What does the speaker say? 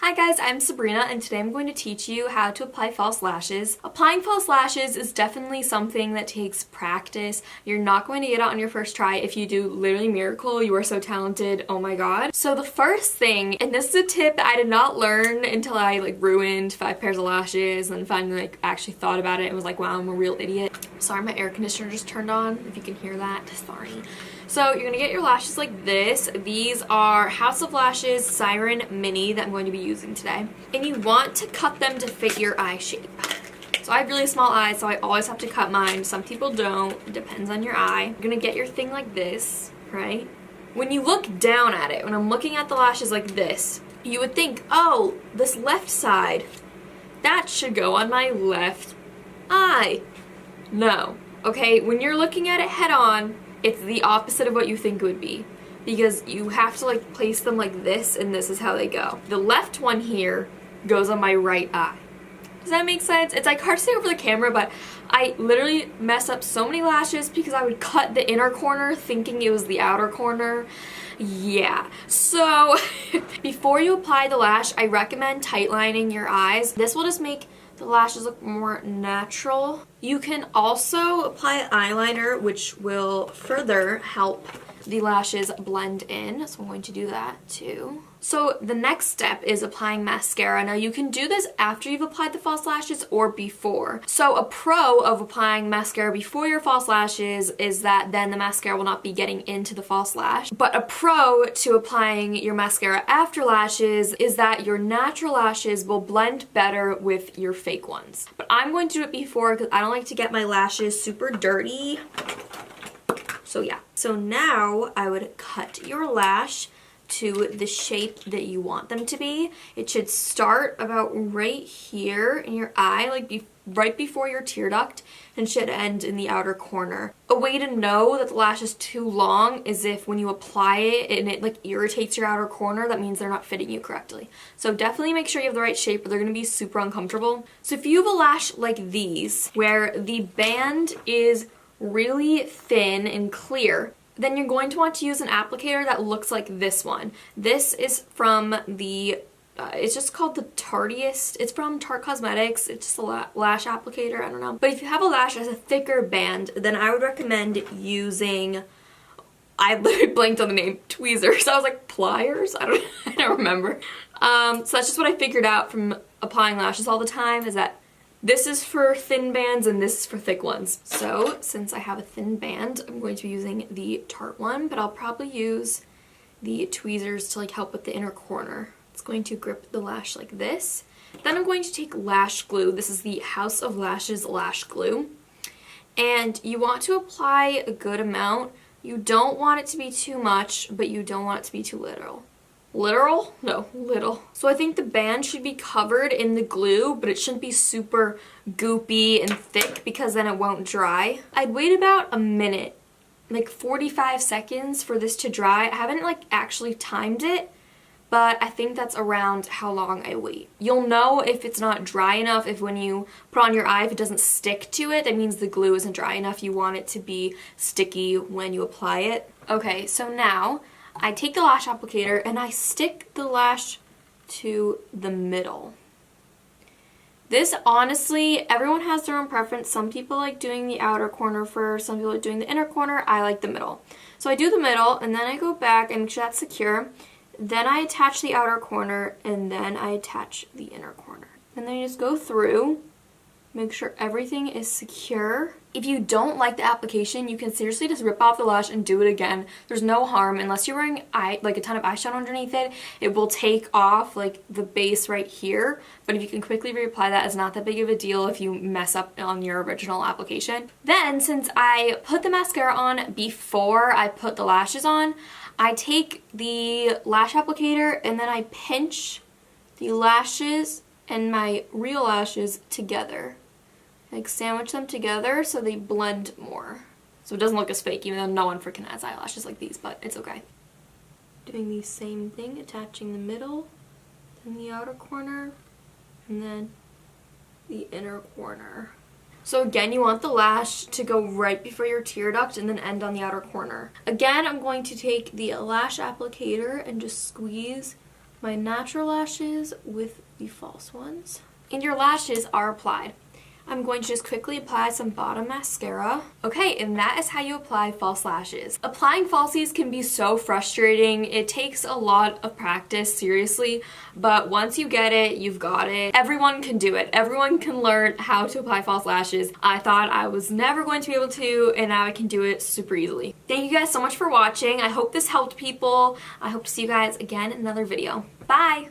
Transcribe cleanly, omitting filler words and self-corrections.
Hi guys, I'm Sabrina and today I'm going to teach you how to apply false lashes. Applying false lashes is definitely something that takes practice. You're not going to get it on your first try. If you do, literally miracle, you are so talented, oh my god. So the first thing, and this is a tip that I did not learn until I ruined 5 pairs of lashes and finally actually thought about it and was like, wow, I'm a real idiot. Sorry, my air conditioner just turned on, if you can hear that, sorry. So you're gonna get your lashes like this. These are House of Lashes Siren Mini that I'm going to be using today. And you want to cut them to fit your eye shape. So I have really small eyes, so I always have to cut mine. Some people don't, it depends on your eye. You're gonna get your thing like this, right? When you look down at it, when I'm looking at the lashes like this, you would think, oh, this left side, that should go on my left eye. No, okay? When you're looking at it head on, it's the opposite of what you think it would be, because you have to place them like this, and this is how they go. The left one here goes on my right eye. Does that make sense? It's hard to say over the camera, but I literally mess up so many lashes because I would cut the inner corner thinking it was the outer corner. Yeah, so before you apply the lash, I recommend tight lining your eyes. This will just make the lashes look more natural. You can also apply eyeliner, which will further help the lashes blend in. So I'm going to do that too. So the next step is applying mascara. Now you can do this after you've applied the false lashes or before. So a pro of applying mascara before your false lashes is that then the mascara will not be getting into the false lash. But a pro to applying your mascara after lashes is that your natural lashes will blend better with your fake ones. But I'm going to do it before because I don't like to get my lashes super dirty. So yeah. So now I would cut your lash to the shape that you want them to be. It should start about right here in your eye, right before your tear duct, and should end in the outer corner. A way to know that the lash is too long is if when you apply it and it irritates your outer corner, that means they're not fitting you correctly. So definitely make sure you have the right shape or they're gonna be super uncomfortable. So if you have a lash like these, where the band is really thin and clear, then you're going to want to use an applicator that looks like this one. This is from the, it's just called the Tartiest. It's from Tarte Cosmetics. It's just a lash applicator, I don't know. But if you have a lash that has a thicker band, then I would recommend using, I literally blanked on the name, tweezers. I was like, pliers? I don't remember. So that's just what I figured out from applying lashes all the time, is that this is for thin bands and this is for thick ones. So since I have a thin band, I'm going to be using the Tarte one, but I'll probably use the tweezers to help with the inner corner. It's going to grip the lash like this. Then I'm going to take lash glue. This is the House of Lashes lash glue. And you want to apply a good amount. You don't want it to be too much, but you don't want it to be too little. Literal? No, little. So I think the band should be covered in the glue, but it shouldn't be super goopy and thick because then it won't dry. I'd wait about a minute, 45 seconds for this to dry. I haven't actually timed it, but I think that's around how long I wait. You'll know if it's not dry enough if when you put on your eye, if it doesn't stick to it, that means the glue isn't dry enough. You want it to be sticky when you apply it. Okay, so now I take the lash applicator and I stick the lash to the middle. This, honestly, everyone has their own preference. Some people like doing the outer corner first, some people like doing the inner corner. I like the middle. So I do the middle and then I go back and make sure that's secure. Then I attach the outer corner and then I attach the inner corner. And then you just go through, make sure everything is secure. If you don't like the application, you can seriously just rip off the lash and do it again. There's no harm unless you're wearing a ton of eyeshadow underneath it. It will take off the base right here, but if you can quickly reapply that, it's not that big of a deal if you mess up on your original application. Then, since I put the mascara on before I put the lashes on, I take the lash applicator and then I pinch the lashes and my real lashes together. Sandwich them together so they blend more. So it doesn't look as fake, even though no one freaking has eyelashes like these, but it's okay. Doing the same thing, attaching the middle, then the outer corner, and then the inner corner. So again, you want the lash to go right before your tear duct and then end on the outer corner. Again, I'm going to take the lash applicator and just squeeze my natural lashes with the false ones. And your lashes are applied. I'm going to just quickly apply some bottom mascara. Okay, and that is how you apply false lashes. Applying falsies can be so frustrating. It takes a lot of practice, seriously, but once you get it, you've got it. Everyone can do it. Everyone can learn how to apply false lashes. I thought I was never going to be able to, and now I can do it super easily. Thank you guys so much for watching. I hope this helped people. I hope to see you guys again in another video. Bye!